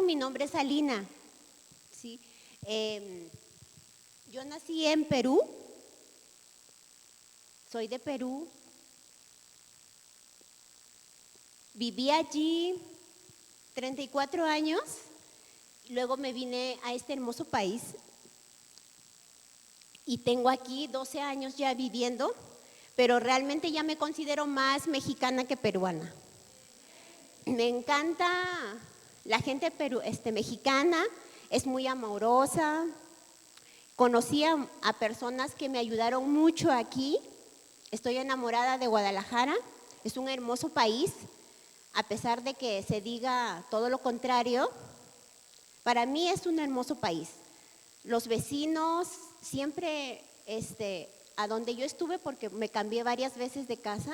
conocen, mi nombre es Alina. ¿Sí? Yo nací en Perú, soy de Perú. Viví allí 34 años, luego me vine a este hermoso país y tengo aquí 12 años ya viviendo, pero realmente ya me considero más mexicana que peruana. Me encanta la gente mexicana, es muy amorosa. Conocí a personas que me ayudaron mucho aquí. Estoy enamorada de Guadalajara, es un hermoso país. A pesar de que se diga todo lo contrario, para mí es un hermoso país. Los vecinos siempre, a donde yo estuve, porque me cambié varias veces de casa,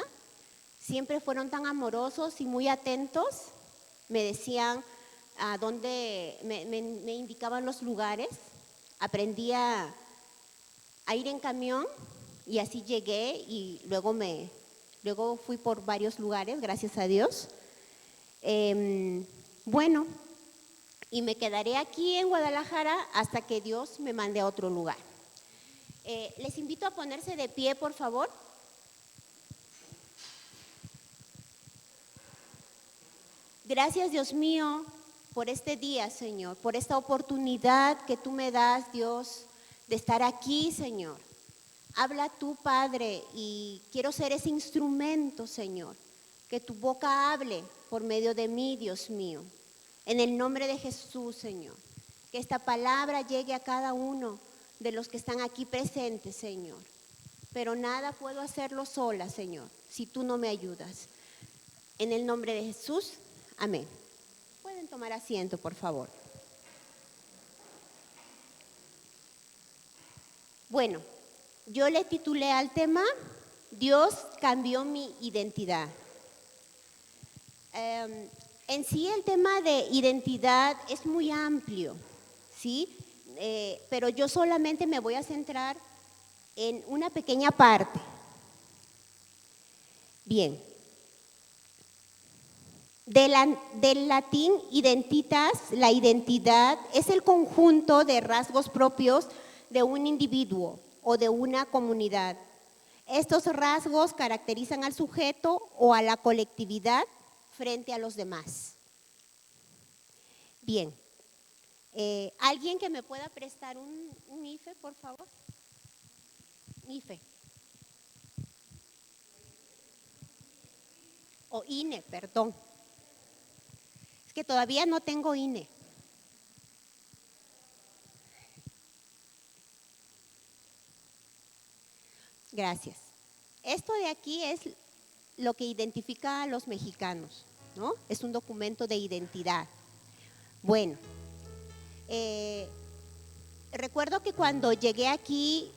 siempre fueron tan amorosos y muy atentos. Me decían a dónde, me indicaban los lugares. Aprendí a ir en camión y así llegué y luego fui por varios lugares, gracias a Dios. Bueno, y me quedaré aquí en Guadalajara hasta que Dios me mande a otro lugar. Les invito a ponerse de pie, por favor. Gracias, Dios mío, por este día, Señor, por esta oportunidad que tú me das, Dios, de estar aquí, Señor. Habla tú, Padre, y quiero ser ese instrumento, Señor, que tu boca hable por medio de mí, Dios mío. En el nombre de Jesús, Señor, que esta palabra llegue a cada uno de los que están aquí presentes, Señor. Pero nada puedo hacerlo sola, Señor, si tú no me ayudas. En el nombre de Jesús, amén. Pueden tomar asiento, por favor. Bueno, yo le titulé al tema, Dios cambió mi identidad. En sí el tema de identidad es muy amplio, ¿sí? Pero yo solamente me voy a centrar en una pequeña parte. Bien. Del latín identitas, la identidad es el conjunto de rasgos propios de un individuo o de una comunidad. Estos rasgos caracterizan al sujeto o a la colectividad frente a los demás. Bien, ¿alguien que me pueda prestar un IFE, por favor? IFE. O INE, perdón. Es que todavía no tengo INE. Gracias. Esto de aquí es lo que identifica a los mexicanos, ¿no? Es un documento de identidad. Bueno, recuerdo que cuando llegué aquí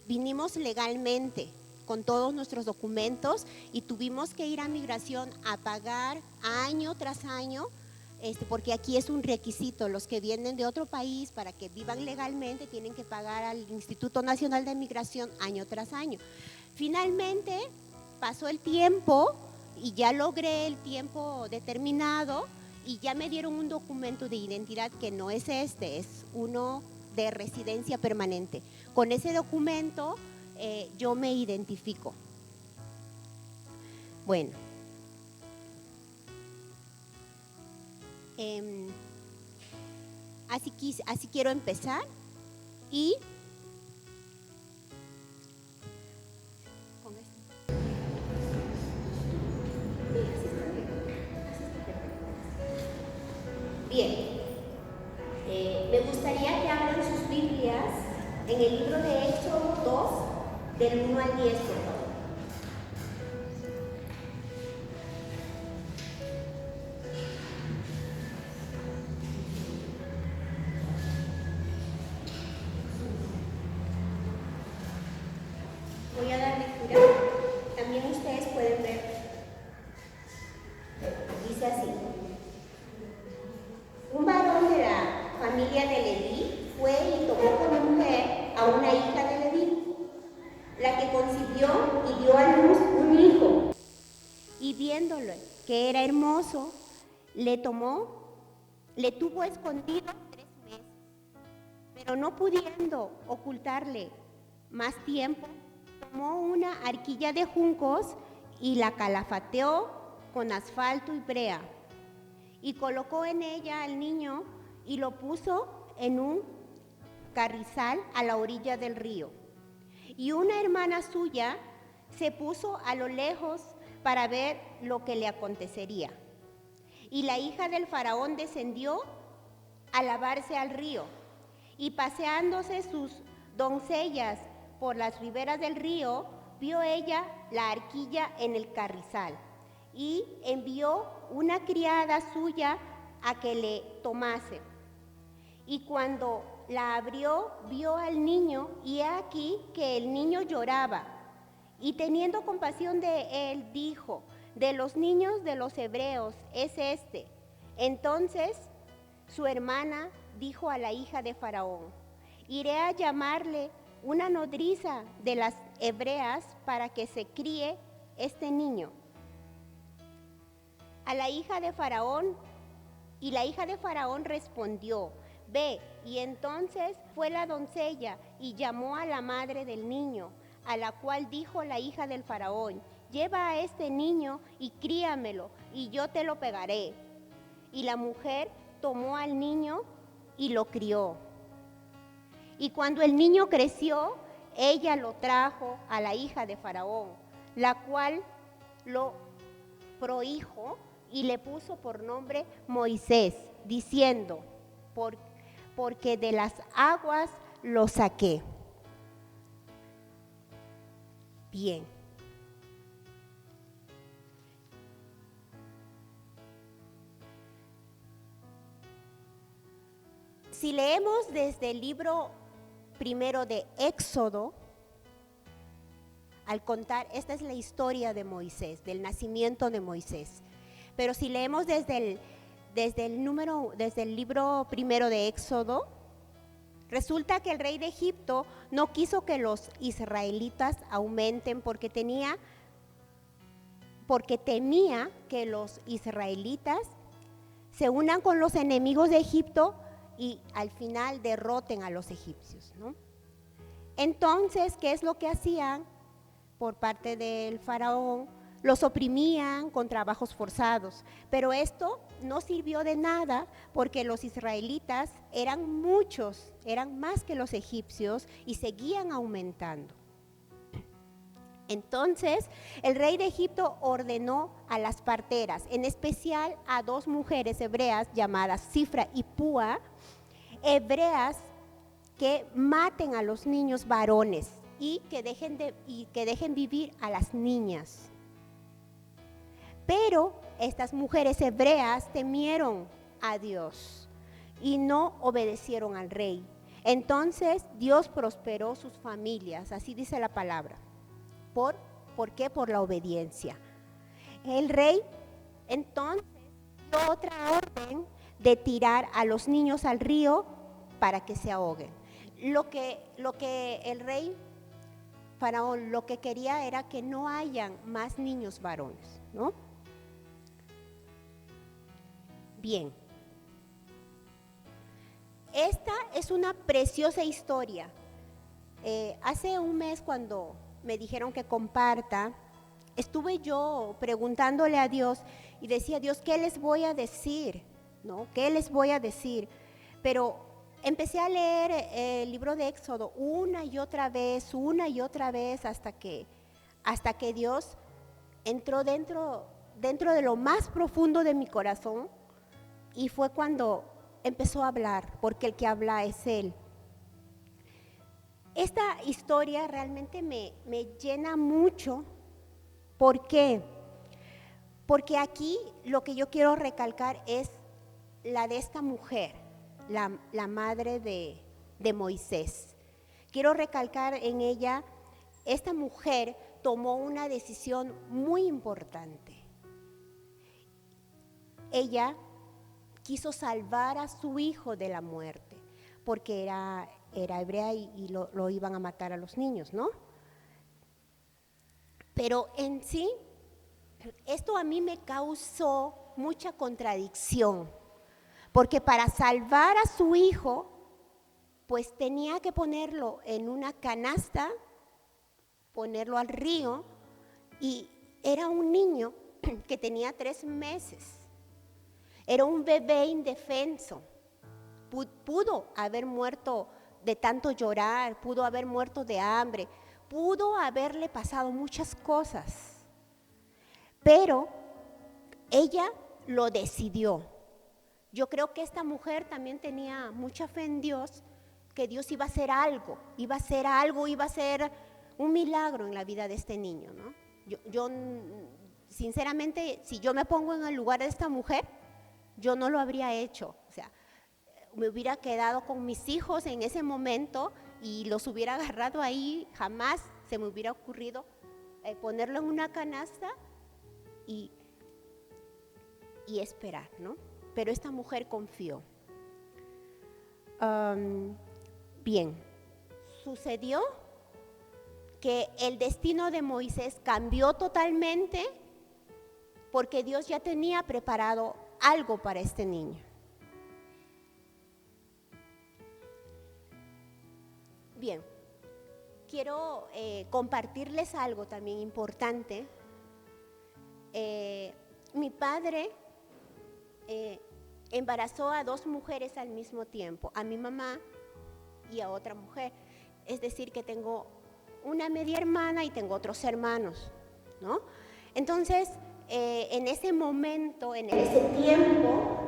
vinimos legalmente con todos nuestros documentos y tuvimos que ir a migración a pagar año tras año, porque aquí es un requisito, los que vienen de otro país para que vivan legalmente tienen que pagar al Instituto Nacional de Migración año tras año. Finalmente pasó el tiempo y ya logré el tiempo determinado y ya me dieron un documento de identidad que no es es uno de residencia permanente. Con ese documento yo me identifico. Bueno. Así quiero empezar y con esto. Bien, me gustaría que abran sus Biblias en el libro de Éxodo 2, del 1 al 10, por favor. Voy a dar lectura, también ustedes pueden ver. Dice así: un varón de la familia de Leví fue y tomó como mujer a una hija de Leví, la que concibió y dio a luz un hijo. Y viéndole que era hermoso, le tomó Le tuvo escondido 3 meses, pero no pudiendo ocultarle más tiempo, tomó una arquilla de juncos y la calafateó con asfalto y brea, y colocó en ella al niño y lo puso en un carrizal a la orilla del río. Y una hermana suya se puso a lo lejos para ver lo que le acontecería. Y la hija del faraón descendió a lavarse al río, y paseándose sus doncellas por las riberas del río, vio ella la arquilla en el carrizal, y envió una criada suya a que le tomase. Y cuando la abrió, vio al niño, y he aquí que el niño lloraba. Y teniendo compasión de él, dijo: de los niños de los hebreos es este. Entonces su hermana dijo a la hija de Faraón: iré a llamarle una nodriza de las hebreas para que se críe este niño. A la hija de Faraón, y la hija de Faraón respondió: ve. Y entonces fue la doncella y llamó a la madre del niño, a la cual dijo la hija del Faraón: lleva a este niño y críamelo, y yo te lo pegaré. Y la mujer tomó al niño y lo crió. Y cuando el niño creció, ella lo trajo a la hija de Faraón, la cual lo prohijo y le puso por nombre Moisés, diciendo: porque de las aguas lo saqué. Bien. Si leemos desde el libro primero de Éxodo, al contar, esta es la historia de Moisés, del nacimiento de Moisés. Pero si leemos desde el libro primero de Éxodo, resulta que el rey de Egipto no quiso que los israelitas aumenten porque temía que los israelitas se unan con los enemigos de Egipto y al final derroten a los egipcios, ¿no? Entonces, ¿qué es lo que hacían por parte del faraón? Los oprimían con trabajos forzados, pero esto no sirvió de nada porque los israelitas eran muchos, eran más que los egipcios y seguían aumentando. Entonces, el rey de Egipto ordenó a las parteras, en especial a 2 mujeres hebreas llamadas Cifra y Púa, hebreas, que maten a los niños varones y que dejen vivir a las niñas. Pero estas mujeres hebreas temieron a Dios y no obedecieron al rey. Entonces Dios prosperó sus familias, así dice la palabra. ¿Por qué? Por la obediencia. El rey entonces dio otra orden de tirar a los niños al río para que se ahoguen. Lo que el rey Faraón lo que quería era que no hayan más niños varones, ¿no? Bien. Esta es una preciosa historia. Hace un mes, cuando me dijeron que comparta, estuve yo preguntándole a Dios y decía: Dios, ¿qué les voy a decir? ¿No? ¿Qué les voy a decir? Pero empecé a leer el libro de Éxodo una y otra vez, hasta que Dios entró dentro de lo más profundo de mi corazón, y fue cuando empezó a hablar, porque el que habla es Él. Esta historia realmente me llena mucho. ¿Por qué? Porque aquí lo que yo quiero recalcar es la de esta mujer, la madre de Moisés. Quiero recalcar en ella, esta mujer tomó una decisión muy importante. Ella quiso salvar a su hijo de la muerte, porque era hebrea y lo iban a matar a los niños, ¿no? Pero en sí, esto a mí me causó mucha contradicción, porque para salvar a su hijo, pues tenía que ponerlo en una canasta, ponerlo al río, y era un niño que tenía 3 meses. Era un bebé indefenso. Pudo haber muerto de tanto llorar, pudo haber muerto de hambre, pudo haberle pasado muchas cosas. Pero ella lo decidió. Yo creo que esta mujer también tenía mucha fe en Dios, que Dios iba a hacer algo, iba a hacer un milagro en la vida de este niño, ¿no? Yo sinceramente, si yo me pongo en el lugar de esta mujer, yo no lo habría hecho. O sea, me hubiera quedado con mis hijos en ese momento y los hubiera agarrado ahí, jamás se me hubiera ocurrido ponerlo en una canasta y esperar, ¿no? Pero esta mujer confió. Bien, sucedió que el destino de Moisés cambió totalmente porque Dios ya tenía preparado algo para este niño. Bien, quiero compartirles algo también importante. Mi padre embarazó a 2 mujeres al mismo tiempo, a mi mamá y a otra mujer. Es decir, que tengo una media hermana y tengo otros hermanos, ¿no? Entonces, en ese momento, en ese tiempo,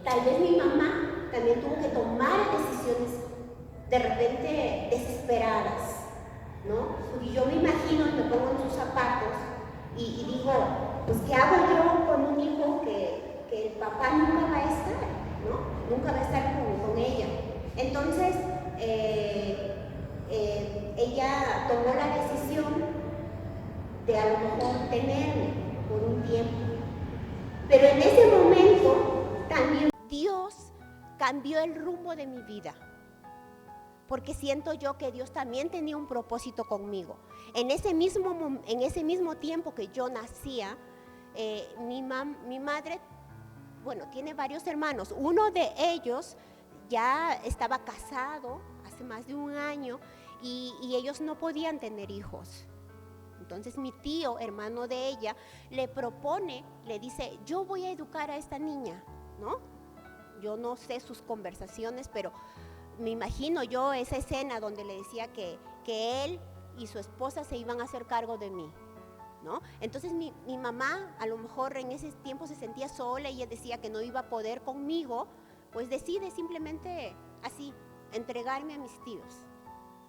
tal vez mi mamá también tuvo que tomar decisiones de repente desesperadas, ¿no? Porque yo me imagino y me pongo en sus zapatos y digo, pues ¿qué hago yo con un hijo que el papá nunca va a estar, ¿no? Nunca va a estar con ella. Entonces, ella tomó la decisión de a lo mejor tenerme por un tiempo. Pero en ese momento también Dios cambió el rumbo de mi vida, porque siento yo que Dios también tenía un propósito conmigo. En ese mismo tiempo que yo nacía, mi madre, bueno, tiene varios hermanos. Uno de ellos ya estaba casado hace más de 1 año y ellos no podían tener hijos. Entonces mi tío, hermano de ella, le propone, le dice, yo voy a educar a esta niña, ¿no? Yo no sé sus conversaciones, pero me imagino yo esa escena donde le decía que él y su esposa se iban a hacer cargo de mí, ¿no? Entonces mi mamá a lo mejor en ese tiempo se sentía sola y ella decía que no iba a poder conmigo, pues decide simplemente así, entregarme a mis tíos,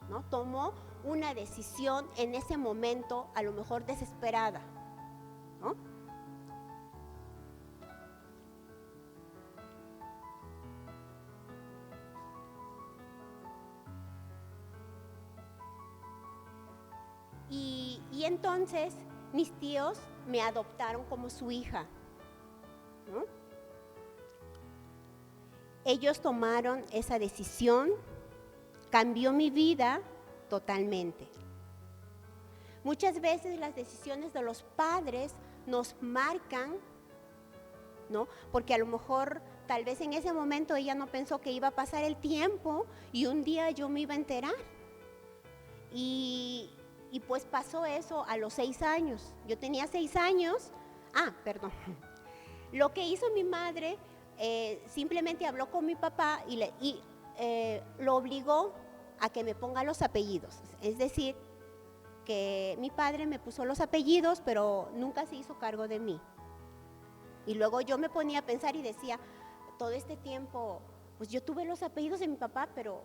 ¿no? Tomó una decisión en ese momento, a lo mejor desesperada, ¿no? Y entonces mis tíos me adoptaron como su hija, ¿no? Ellos tomaron esa decisión, cambió mi vida totalmente. Muchas veces las decisiones de los padres nos marcan, ¿no? Porque a lo mejor, tal vez en ese momento ella no pensó que iba a pasar el tiempo y un día yo me iba a enterar. Y pues pasó eso a los 6 años. Yo tenía 6 años. Perdón. Lo que hizo mi madre, simplemente habló con mi papá y lo obligó a que me ponga los apellidos. Es decir, que mi padre me puso los apellidos, pero nunca se hizo cargo de mí. Y luego yo me ponía a pensar y decía, todo este tiempo, pues yo tuve los apellidos de mi papá, pero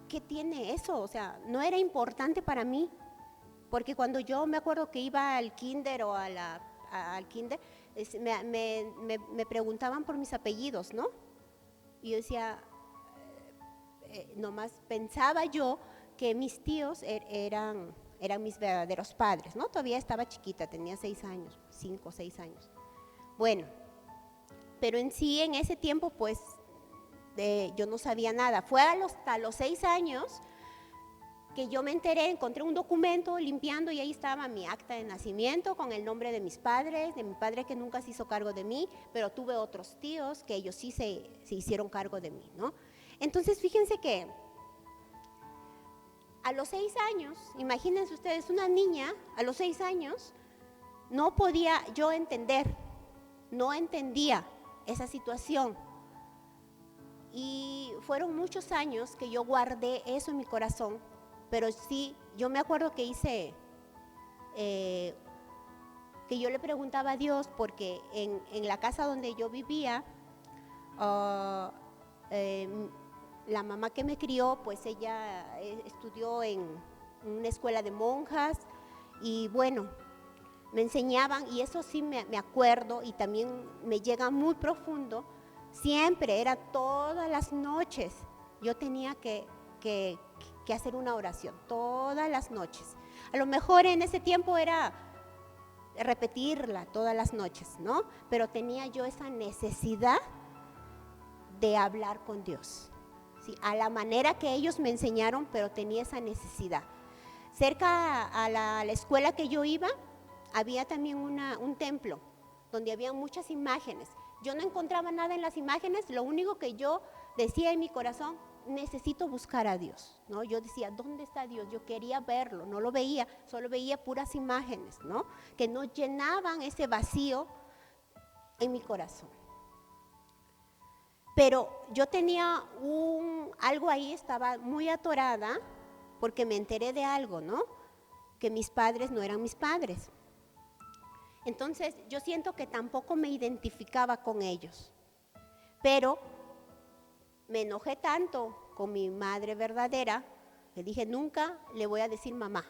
¿qué tiene eso? O sea, no era importante para mí. Porque cuando yo me acuerdo que iba al kinder o al kinder, me preguntaban por mis apellidos, ¿no? Y yo decía, nomás pensaba yo que mis tíos eran mis verdaderos padres, ¿no? Todavía estaba chiquita, tenía 6 años, 5 o 6 años. Bueno, pero en sí, en ese tiempo, pues, yo no sabía nada. Fue hasta los 6 años que yo me enteré, encontré un documento limpiando y ahí estaba mi acta de nacimiento con el nombre de mis padres, de mi padre que nunca se hizo cargo de mí, pero tuve otros tíos que ellos sí se hicieron cargo de mí, ¿no? Entonces, fíjense que a los 6 años, imagínense ustedes, una niña a los 6 años, no podía yo entender, no entendía esa situación. Y fueron muchos años que yo guardé eso en mi corazón, pero sí, yo me acuerdo que hice, que yo le preguntaba a Dios, porque en la casa donde yo vivía, la mamá que me crió, pues ella estudió en una escuela de monjas y bueno, me enseñaban, y eso sí me acuerdo y también me llega muy profundo, siempre, era todas las noches, yo tenía que hacer una oración, todas las noches. A lo mejor en ese tiempo era repetirla todas las noches, ¿no? Pero tenía yo esa necesidad de hablar con Dios, ¿sí? A la manera que ellos me enseñaron, pero tenía esa necesidad. Cerca a la escuela que yo iba, había también un templo donde había muchas imágenes. Yo no encontraba nada en las imágenes, lo único que yo decía en mi corazón, necesito buscar a Dios, ¿no? Yo decía, ¿dónde está Dios? Yo quería verlo, no lo veía, solo veía puras imágenes, ¿no? Que no llenaban ese vacío en mi corazón. Pero yo tenía algo ahí, estaba muy atorada, porque me enteré de algo, ¿no? Que mis padres no eran mis padres. Entonces, yo siento que tampoco me identificaba con ellos, pero me enojé tanto con mi madre verdadera que dije, nunca le voy a decir mamá,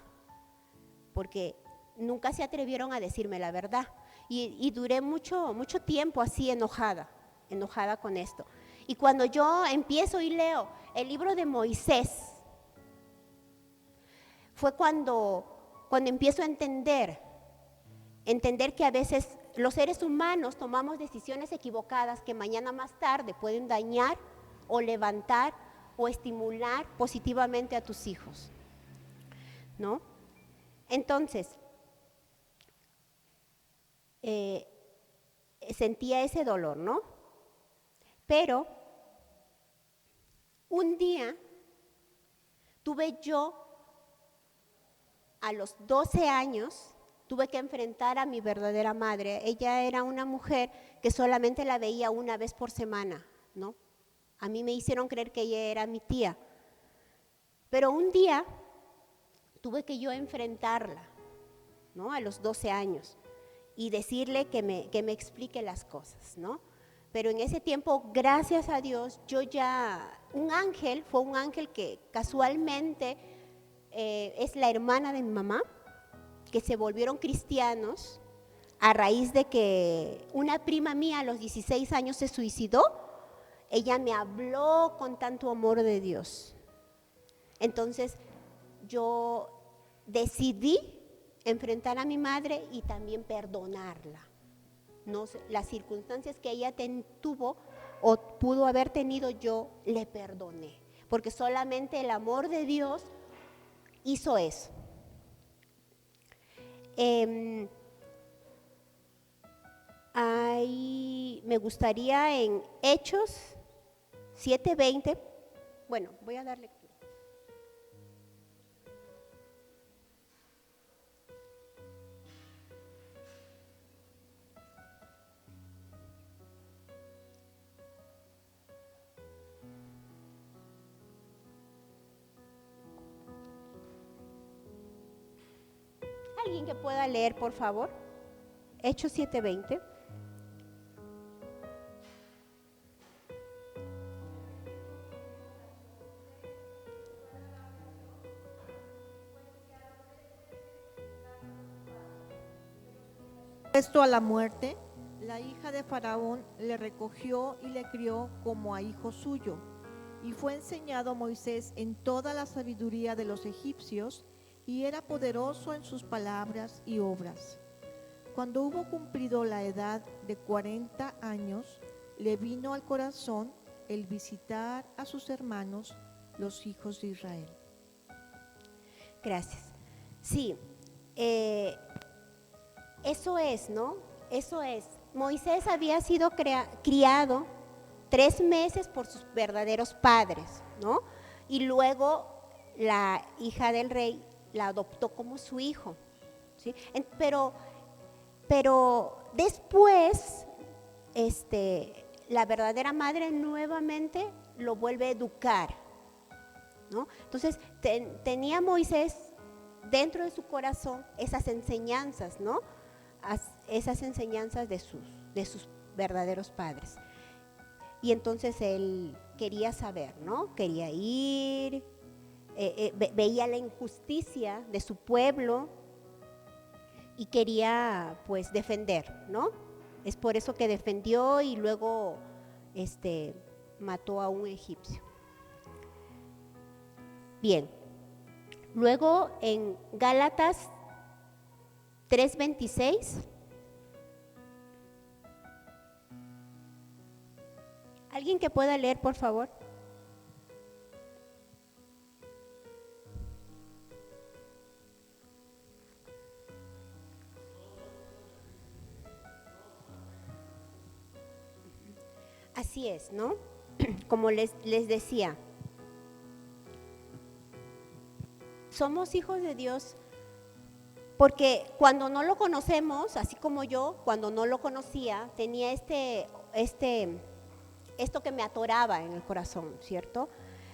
porque nunca se atrevieron a decirme la verdad. Y duré mucho tiempo así enojada con esto. Y cuando yo empiezo y leo el libro de Moisés, fue cuando empiezo a entender que a veces los seres humanos tomamos decisiones equivocadas que mañana más tarde pueden dañar o levantar o estimular positivamente a tus hijos, ¿no? Entonces, sentía ese dolor, ¿no? Pero un día tuve yo, a los 12 años, tuve que enfrentar a mi verdadera madre. Ella era una mujer que solamente la veía una vez por semana, ¿no? A mí me hicieron creer que ella era mi tía. Pero un día tuve que yo enfrentarla, ¿no? A los 12 años y decirle que me explique las cosas, ¿no? Pero en ese tiempo, gracias a Dios, fue un ángel que casualmente es la hermana de mi mamá, que se volvieron cristianos a raíz de que una prima mía a los 16 años se suicidó. Ella me habló con tanto amor de Dios. Entonces yo decidí enfrentar a mi madre y también perdonarla. No sé, las circunstancias que ella tuvo o pudo haber tenido, yo le perdoné, porque solamente el amor de Dios hizo eso. Ahí me gustaría en Hechos 7:20, bueno, voy a dar lectura. ¿Alguien que pueda leer, por favor? Hechos 7:20. Puesto a la muerte, la hija de Faraón le recogió y le crió como a hijo suyo, y fue enseñado a Moisés en toda la sabiduría de los egipcios, y era poderoso en sus palabras y obras. Cuando hubo cumplido la edad de 40 años, le vino al corazón el visitar a sus hermanos, los hijos de Israel. Gracias. Sí, eso es, ¿no? Eso es. Moisés había sido criado 3 meses por sus verdaderos padres, ¿no? Y luego la hija del rey la adoptó como su hijo, ¿sí? Pero después, la verdadera madre nuevamente lo vuelve a educar, ¿no? Entonces, tenía Moisés dentro de su corazón esas enseñanzas, ¿no? Esas enseñanzas de sus verdaderos padres. Y entonces él quería saber, ¿no? Quería ir, veía la injusticia de su pueblo y quería, pues, defender, ¿no? Es por eso que defendió y luego mató a un egipcio. Bien, luego en Gálatas 3:26. ¿Alguien que pueda leer, por favor? Así es, ¿no? Como les decía, somos hijos de Dios porque cuando no lo conocemos, así como yo, cuando no lo conocía, tenía esto que me atoraba en el corazón, ¿cierto?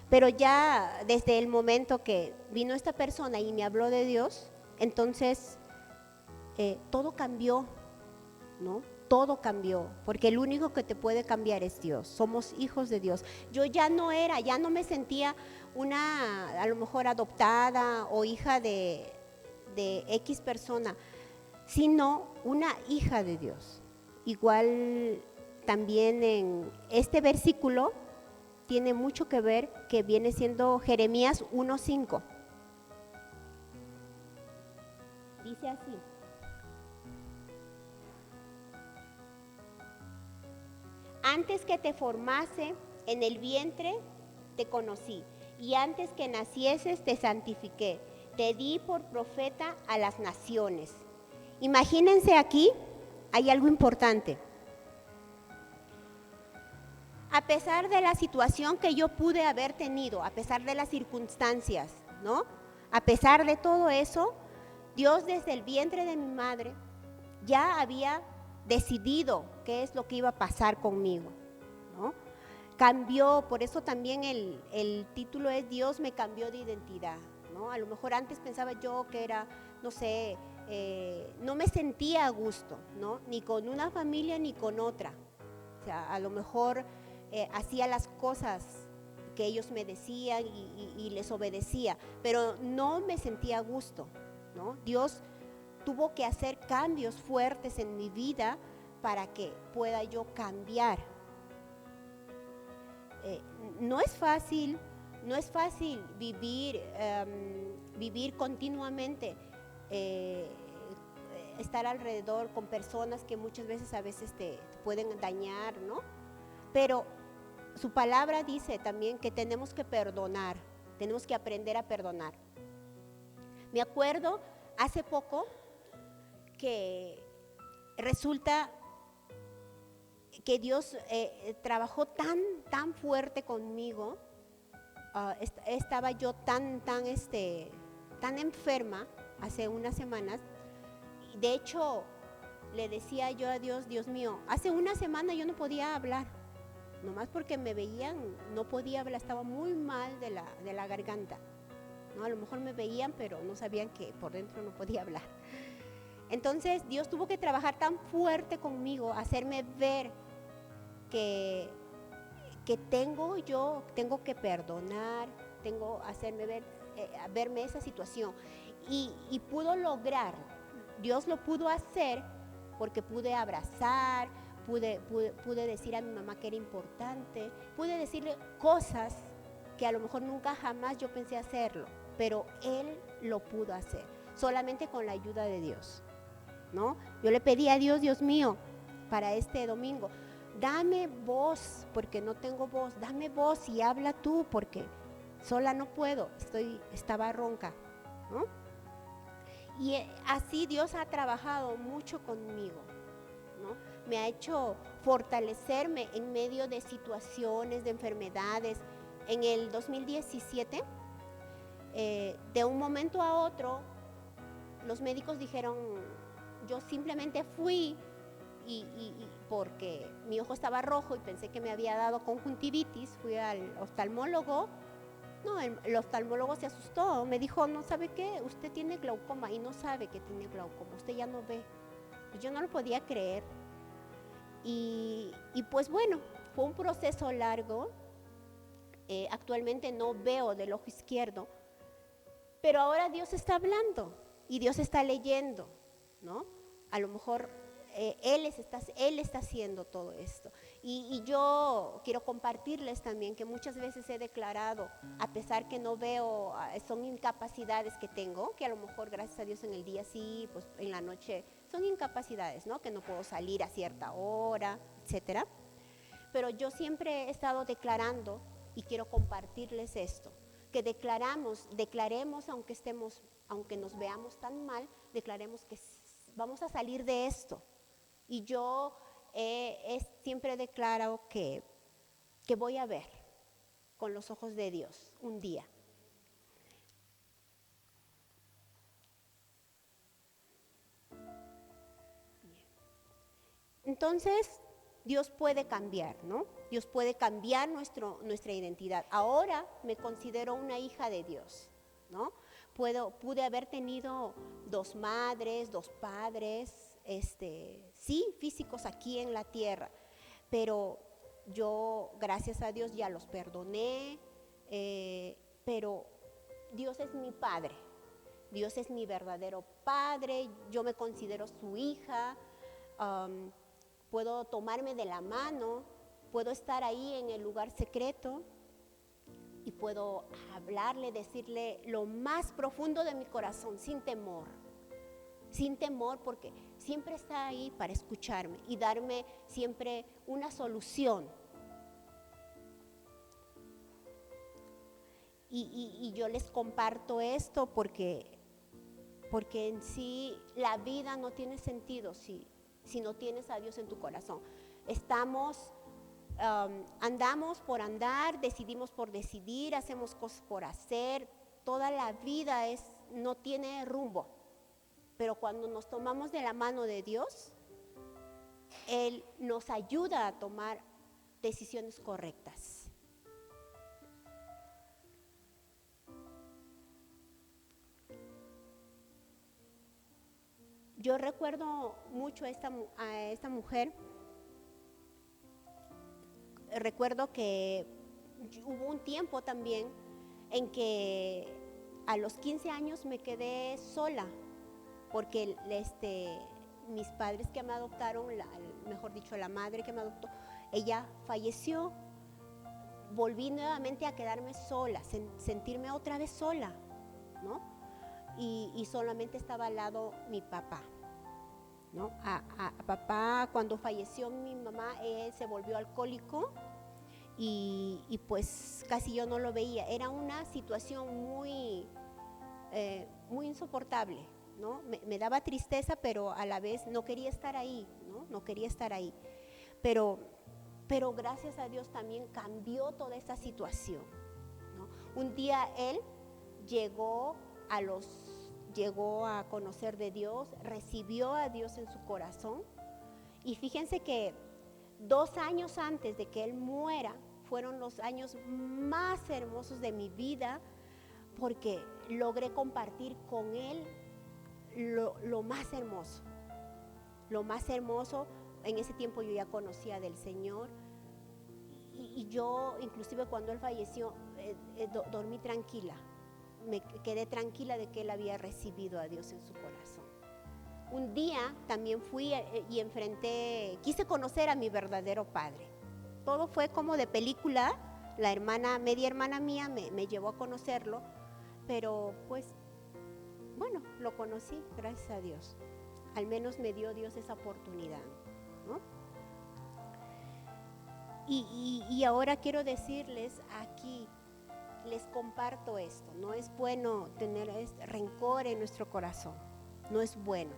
Pero ya desde el momento que vino esta persona y me habló de Dios, entonces todo cambió, ¿no? Todo cambió, porque el único que te puede cambiar es Dios. Somos hijos de Dios. Yo ya no me sentía a lo mejor adoptada o hija de X persona, sino una hija de Dios. Igual también en este versículo tiene mucho que ver, que viene siendo Jeremías 1:5. Dice así: antes que te formase en el vientre te conocí, y antes que nacieses te santifiqué, te di por profeta a las naciones. Imagínense, aquí hay algo importante. A pesar de la situación que yo pude haber tenido, a pesar de las circunstancias, ¿no? A pesar de todo eso, Dios desde el vientre de mi madre ya había decidido qué es lo que iba a pasar conmigo, ¿no? Cambió, por eso también el título es Dios me cambió de identidad, ¿no? A lo mejor antes pensaba yo que era, no sé, no me sentía a gusto, ¿no? Ni con una familia ni con otra. O sea, a lo mejor hacía las cosas que ellos me decían y les obedecía, pero no me sentía a gusto, ¿no? Dios tuvo que hacer cambios fuertes en mi vida para que pueda yo cambiar. No es fácil vivir continuamente, estar alrededor con personas que muchas veces a veces te pueden dañar, ¿no? Pero su palabra dice también que tenemos que perdonar, tenemos que aprender a perdonar. Me acuerdo hace poco que resulta que Dios trabajó tan fuerte conmigo. Estaba yo tan enferma hace unas semanas. De hecho, le decía yo a Dios, Dios mío, hace una semana yo no podía hablar, nomás porque me veían, no podía hablar, estaba muy mal de la garganta, ¿no? A lo mejor me veían, pero no sabían que por dentro no podía hablar. Entonces Dios tuvo que trabajar tan fuerte conmigo, hacerme ver que tengo que perdonar, hacerme verme esa situación. Y pudo lograr, Dios lo pudo hacer porque pude abrazar, pude decir a mi mamá que era importante, pude decirle cosas que a lo mejor nunca jamás yo pensé hacerlo, pero Él lo pudo hacer, solamente con la ayuda de Dios, ¿no? Yo le pedí a Dios, Dios mío, para este domingo, dame voz, porque no tengo voz, dame voz y habla tú, porque sola no puedo, estaba ronca. ¿no? Y así Dios ha trabajado mucho conmigo, ¿no? Me ha hecho fortalecerme en medio de situaciones, de enfermedades. En el 2017, de un momento a otro, los médicos dijeron, yo simplemente fui porque mi ojo estaba rojo y pensé que me había dado conjuntivitis, fui al oftalmólogo. No, el oftalmólogo se asustó, me dijo, no sabe qué, usted tiene glaucoma y no sabe que tiene glaucoma, usted ya no ve. Pues yo no lo podía creer. Y pues bueno, fue un proceso largo. Actualmente no veo del ojo izquierdo, pero ahora Dios está hablando y Dios está leyendo, ¿no? A lo mejor Él está haciendo todo esto. Y yo quiero compartirles también que muchas veces he declarado, a pesar que no veo, son incapacidades que tengo, que a lo mejor gracias a Dios en el día sí, pues en la noche son incapacidades, ¿no? Que no puedo salir a cierta hora, etcétera. Pero yo siempre he estado declarando y quiero compartirles esto, que declaremos aunque nos veamos tan mal, declaremos que vamos a salir de esto. Y yo siempre declaro que voy a ver con los ojos de Dios un día. Entonces, Dios puede cambiar, ¿no? Dios puede cambiar nuestra identidad. Ahora me considero una hija de Dios, ¿no? Pude haber tenido 2 madres, 2 padres, sí, físicos aquí en la tierra, pero yo, gracias a Dios, ya los perdoné, pero Dios es mi Padre, Dios es mi verdadero Padre, yo me considero su hija. Puedo tomarme de la mano, puedo estar ahí en el lugar secreto y puedo hablarle, decirle lo más profundo de mi corazón, sin temor, porque siempre está ahí para escucharme y darme siempre una solución. Y yo les comparto esto porque en sí la vida no tiene sentido si no tienes a Dios en tu corazón. Andamos por andar, decidimos por decidir, hacemos cosas por hacer. Toda la vida no tiene rumbo. Pero cuando nos tomamos de la mano de Dios, Él nos ayuda a tomar decisiones correctas. Yo recuerdo mucho a esta mujer. Recuerdo que hubo un tiempo también en que a los 15 años me quedé sola, porque mis padres que me adoptaron, mejor dicho, la madre que me adoptó, ella falleció. Volví nuevamente a quedarme sola, sentirme otra vez sola, ¿no? Y solamente estaba al lado mi papá, ¿no? A papá, cuando falleció mi mamá, él se volvió alcohólico y pues casi yo no lo veía. Era una situación muy insoportable, ¿no? Me daba tristeza, pero a la vez no quería estar ahí, ¿no? No quería estar ahí. Pero gracias a Dios también cambió toda esa situación, ¿no? Un día él llegó a conocer de Dios, recibió a Dios en su corazón. Y fíjense que 2 años antes de que él muera, fueron los años más hermosos de mi vida, porque logré compartir con él lo más hermoso. Lo más hermoso, en ese tiempo yo ya conocía del Señor. Y yo, inclusive cuando él falleció, dormí tranquila. Me quedé tranquila de que él había recibido a Dios en su corazón. Un día también fui y quise conocer a mi verdadero padre. Todo fue como de película. Media hermana mía me llevó a conocerlo, pero pues, bueno, lo conocí, gracias a Dios. Al menos me dio Dios esa oportunidad, ¿no? Y ahora quiero decirles aquí, les comparto esto. No es bueno tener rencor en nuestro corazón. No es bueno.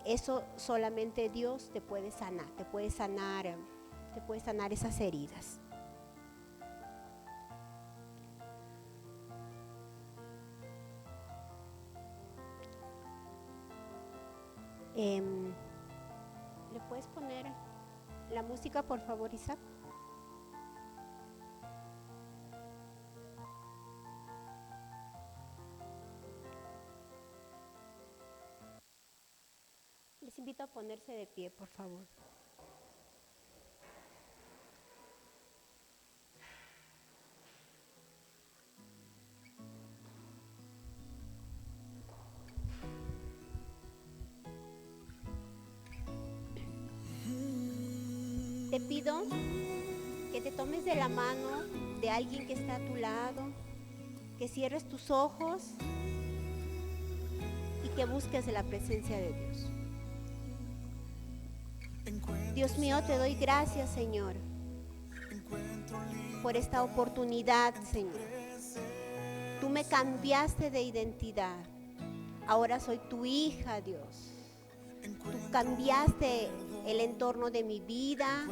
Eso solamente Dios te puede sanar. Te puede sanar esas heridas. ¿Le puedes poner la música, por favor, Isaac? Les invito a ponerse de pie, por favor. Te pido que te tomes de la mano de alguien que está a tu lado, que cierres tus ojos y que busques la presencia de Dios. Dios mío, te doy gracias, Señor, por esta oportunidad, Señor. Tú me cambiaste de identidad. Ahora soy tu hija, Dios. Tú cambiaste el entorno de mi vida.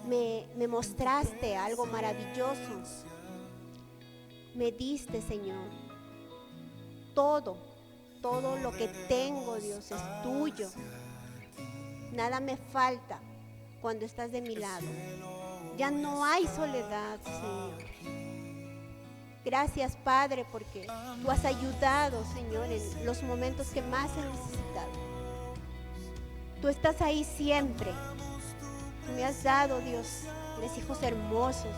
Me mostraste algo maravilloso. Me diste, Señor, todo lo que tengo, Dios, es tuyo. Nada me falta cuando estás de mi lado. Ya no hay soledad, Señor. Gracias, Padre, porque tú has ayudado, Señor, en los momentos que más he necesitado. Tú estás ahí siempre. Tú me has dado, Dios, tres hijos hermosos.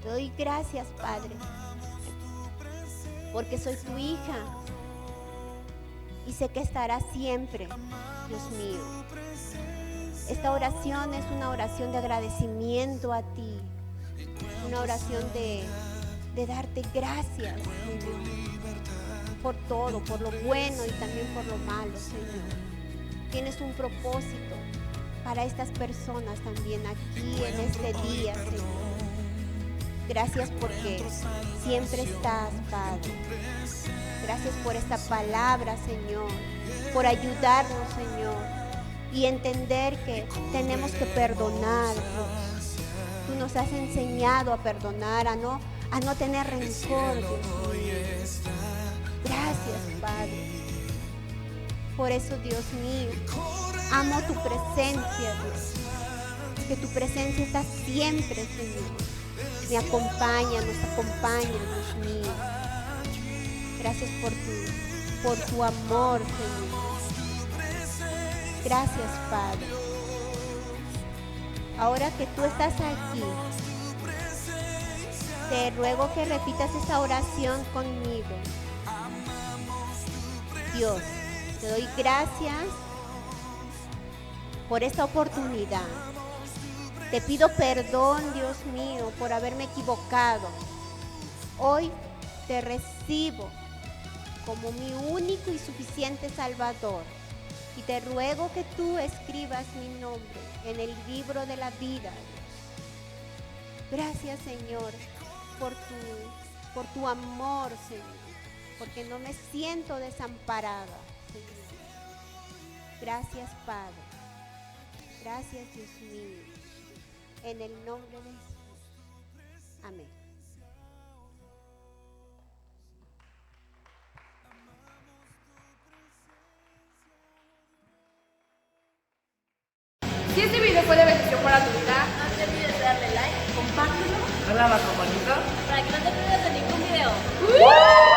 Te doy gracias, Padre, porque soy tu hija y sé que estarás siempre, Dios mío. Esta oración es una oración de agradecimiento a ti, una oración de darte gracias, Señor, por todo, por lo bueno y también por lo malo, Señor. Tienes un propósito para estas personas también aquí en este día, Señor. Gracias porque siempre estás, Padre. Gracias por esta palabra, Señor, por ayudarnos, Señor, y entender que tenemos que perdonar, Dios. Tú nos has enseñado a perdonar, a no tener rencor, Dios mío. Gracias, Padre. Por eso, Dios mío, amo tu presencia, Dios. Que tu presencia está siempre, Señor. Me acompaña, nos acompaña, Dios mío. Gracias por tu amor, Señor. Gracias, Padre. Ahora que tú estás aquí, te ruego que repitas esta oración conmigo. Dios, te doy gracias por esta oportunidad. Te pido perdón, Dios mío, por haberme equivocado. Hoy te recibo como mi único y suficiente Salvador. Y te ruego que tú escribas mi nombre en el libro de la vida, Dios. Gracias, Señor, por tu amor, Señor, porque no me siento desamparada, Señor. Gracias, Padre. Gracias, Dios mío. En el nombre de Jesús. Amén. Si este video fue de bendición para tu vida, no te olvides de darle like, compártelo, Dale a la campanita para que no te pierdas de ningún video.